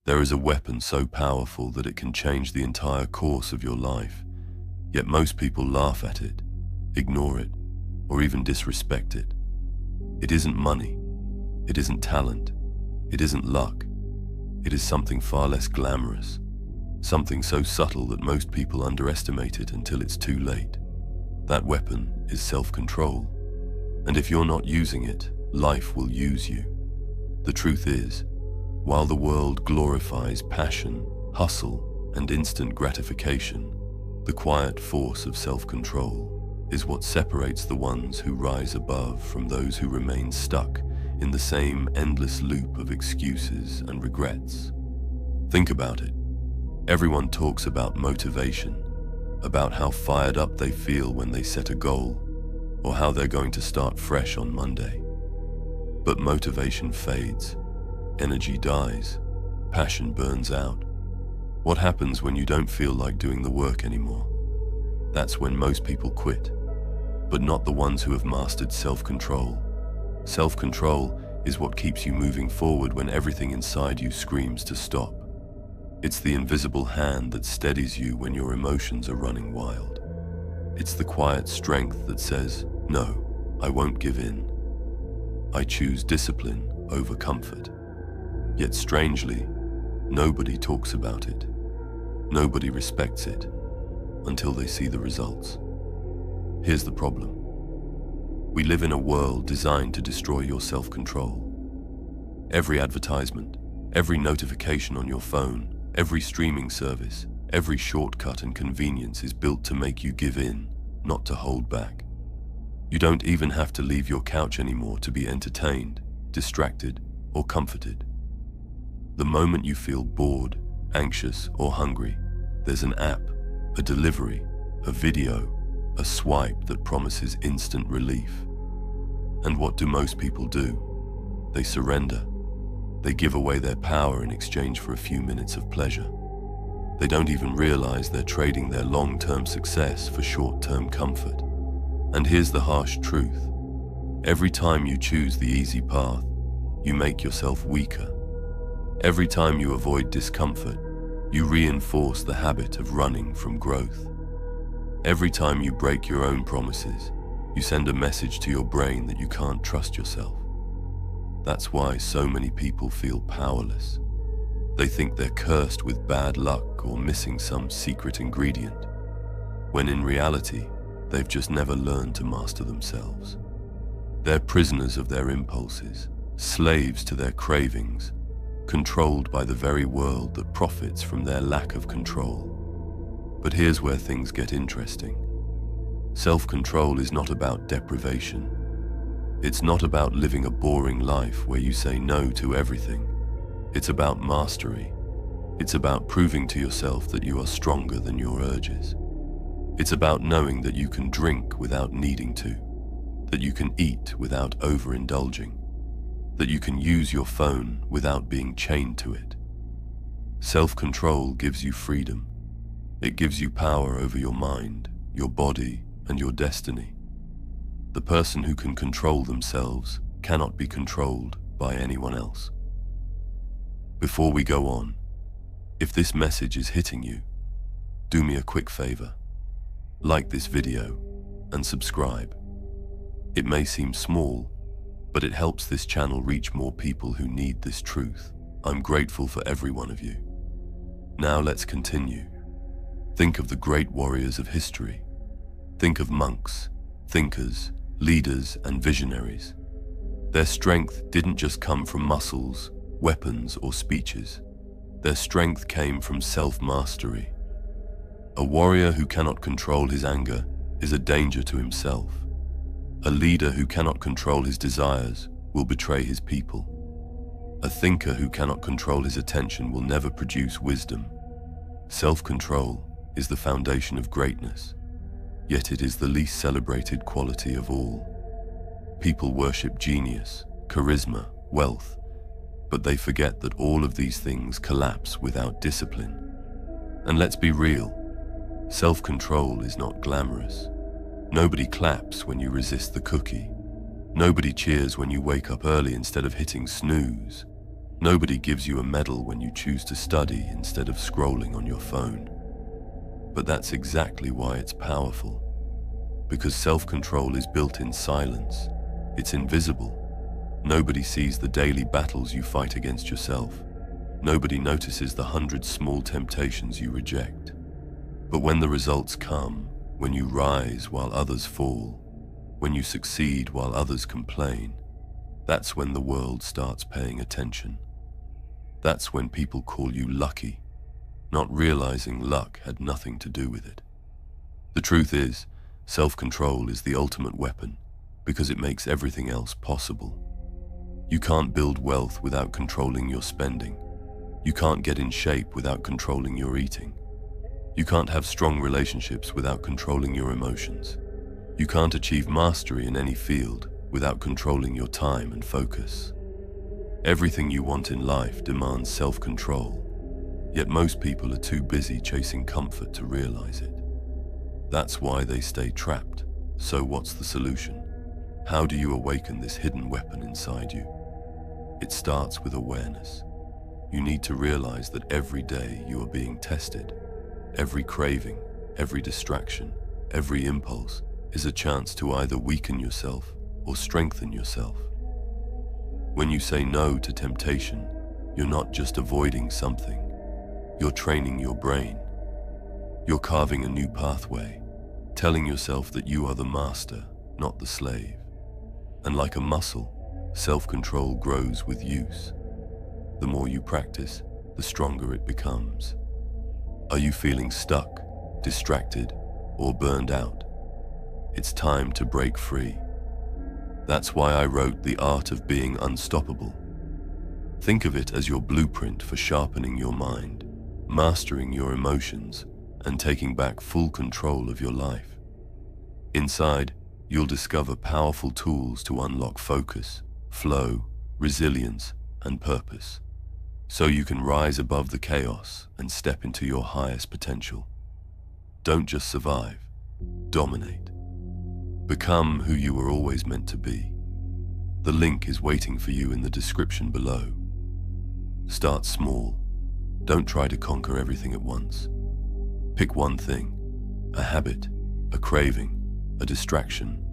There is a weapon so powerful that it can change the entire course of your life, yet most people laugh at it, ignore it, or even disrespect it. It isn't money, it isn't talent, it isn't luck. It is something far less glamorous, something so subtle that most people underestimate it until it's too late. That weapon is self-control, and if you're not using it, life will use you. The truth is, while the world glorifies passion, hustle, and instant gratification, the quiet force of self-control is what separates the ones who rise above from those who remain stuck in the same endless loop of excuses and regrets. Think about it. Everyone talks about motivation, about how fired up they feel when they set a goal, or how they're going to start fresh on Monday. But motivation fades, energy dies, passion burns out. What happens when you don't feel like doing the work anymore? That's when most people quit, but not the ones who have mastered self-control. Self-control is what keeps you moving forward when everything inside you screams to stop. It's the invisible hand that steadies you when your emotions are running wild. It's the quiet strength that says, "No, I won't give in. I choose discipline over comfort." Yet strangely, nobody talks about it. Nobody respects it until they see the results. Here's the problem. We live in a world designed to destroy your self-control. Every advertisement, every notification on your phone, every streaming service, every shortcut and convenience is built to make you give in, not to hold back. You don't even have to leave your couch anymore to be entertained, distracted, or comforted. The moment you feel bored, anxious, or hungry, there's an app, a delivery, a video, a swipe that promises instant relief. And what do most people do? They surrender. They give away their power in exchange for a few minutes of pleasure. They don't even realize they're trading their long-term success for short-term comfort. And here's the harsh truth. Every time you choose the easy path, you make yourself weaker. Every time you avoid discomfort, you reinforce the habit of running from growth. Every time you break your own promises, you send a message to your brain that you can't trust yourself. That's why so many people feel powerless. They think they're cursed with bad luck or missing some secret ingredient, when in reality, they've just never learned to master themselves. They're prisoners of their impulses, slaves to their cravings, controlled by the very world that profits from their lack of control. But here's where things get interesting. Self-control is not about deprivation. It's not about living a boring life where you say no to everything. It's about mastery. It's about proving to yourself that you are stronger than your urges. It's about knowing that you can drink without needing to, that you can eat without overindulging, that you can use your phone without being chained to it. Self-control gives you freedom. It gives you power over your mind, your body, and your destiny. The person who can control themselves cannot be controlled by anyone else. Before we go on, if this message is hitting you, do me a quick favor. Like this video and subscribe. It may seem small, but it helps this channel reach more people who need this truth. I'm grateful for every one of you. Now let's continue. Think of the great warriors of history. Think of monks, thinkers, leaders, and visionaries. Their strength didn't just come from muscles, weapons, or speeches. Their strength came from self-mastery. A warrior who cannot control his anger is a danger to himself. A leader who cannot control his desires will betray his people. A thinker who cannot control his attention will never produce wisdom. Self-control is the foundation of greatness, yet it is the least celebrated quality of all. People worship genius, charisma, wealth, but they forget that all of these things collapse without discipline. And let's be real, self-control is not glamorous. Nobody claps when you resist the cookie. Nobody cheers when you wake up early instead of hitting snooze. Nobody gives you a medal when you choose to study instead of scrolling on your phone. But that's exactly why it's powerful. Because self-control is built in silence. It's invisible. Nobody sees the daily battles you fight against yourself. Nobody notices the 100 small temptations you reject. But when the results come, when you rise while others fall, when you succeed while others complain, that's when the world starts paying attention. That's when people call you lucky, not realizing luck had nothing to do with it. The truth is, self-control is the ultimate weapon because it makes everything else possible. You can't build wealth without controlling your spending. You can't get in shape without controlling your eating. You can't have strong relationships without controlling your emotions. You can't achieve mastery in any field without controlling your time and focus. Everything you want in life demands self-control, yet most people are too busy chasing comfort to realize it. That's why they stay trapped. So what's the solution? How do you awaken this hidden weapon inside you? It starts with awareness. You need to realize that every day you are being tested. Every craving, every distraction, every impulse is a chance to either weaken yourself or strengthen yourself. When you say no to temptation, you're not just avoiding something. You're training your brain. You're carving a new pathway, telling yourself that you are the master, not the slave. And like a muscle, self-control grows with use. The more you practice, the stronger it becomes. Are you feeling stuck, distracted, or burned out? It's time to break free. That's why I wrote The Art of Being Unstoppable. Think of it as your blueprint for sharpening your mind, mastering your emotions, and taking back full control of your life. Inside, you'll discover powerful tools to unlock focus, flow, resilience, and purpose, so you can rise above the chaos and step into your highest potential. Don't just survive, dominate. Become who you were always meant to be. The link is waiting for you in the description below. Start small. Don't try to conquer everything at once. Pick one thing, a habit, a craving, a distraction,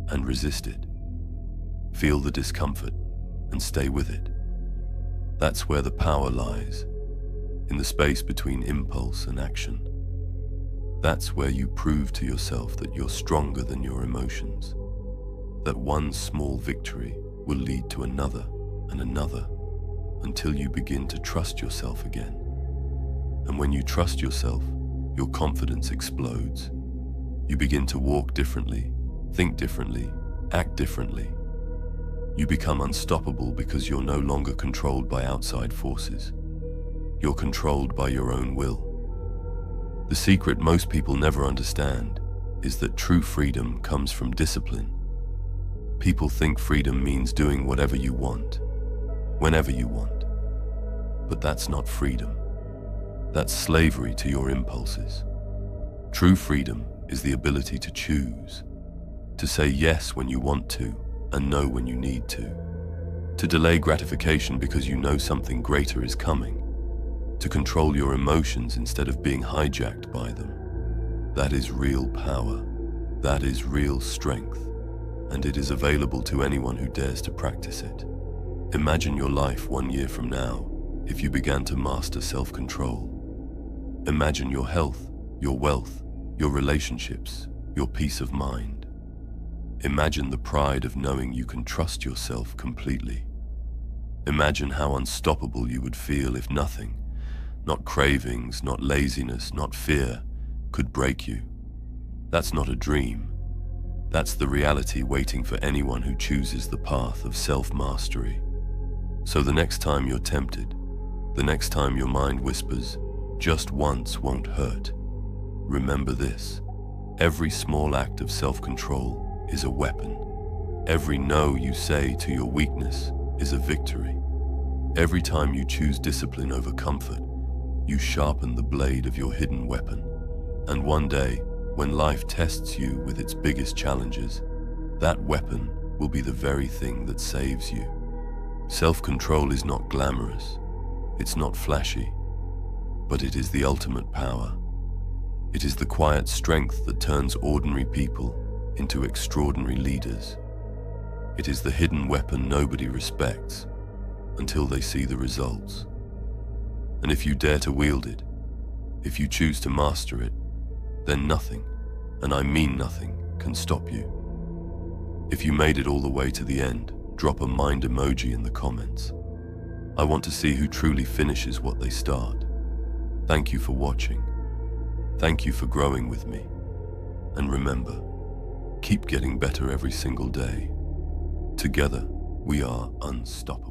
and resist it. Feel the discomfort and stay with it. That's where the power lies, in the space between impulse and action. That's where you prove to yourself that you're stronger than your emotions, that one small victory will lead to another and another until you begin to trust yourself again. And when you trust yourself, your confidence explodes. You begin to walk differently, think differently, act differently. You become unstoppable because you're no longer controlled by outside forces. You're controlled by your own will. The secret most people never understand is that true freedom comes from discipline. People think freedom means doing whatever you want, whenever you want. But that's not freedom. That's slavery to your impulses. True freedom is the ability to choose, to say yes when you want to and no when you need to delay gratification because you know something greater is coming, to control your emotions instead of being hijacked by them. That is real power. That is real strength. And it is available to anyone who dares to practice it. Imagine your life 1 year from now if you began to master self-control. Imagine your health, your wealth, your relationships, your peace of mind. Imagine the pride of knowing you can trust yourself completely. Imagine how unstoppable you would feel if nothing, not cravings, not laziness, not fear, could break you. That's not a dream. That's the reality waiting for anyone who chooses the path of self-mastery. So the next time you're tempted, the next time your mind whispers, just once won't hurt, remember this: every small act of self-control is a weapon. Every no you say to your weakness is a victory. Every time you choose discipline over comfort, you sharpen the blade of your hidden weapon. And one day, when life tests you with its biggest challenges, that weapon will be the very thing that saves you. Self-control is not glamorous, it's not flashy, but it is the ultimate power. It is the quiet strength that turns ordinary people into extraordinary leaders. It is the hidden weapon nobody respects until they see the results. And if you dare to wield it, if you choose to master it, then nothing, and I mean nothing, can stop you. If you made it all the way to the end, drop a mind emoji in the comments. I want to see who truly finishes what they start. Thank you for watching. Thank you for growing with me. And remember, keep getting better every single day. Together, we are unstoppable.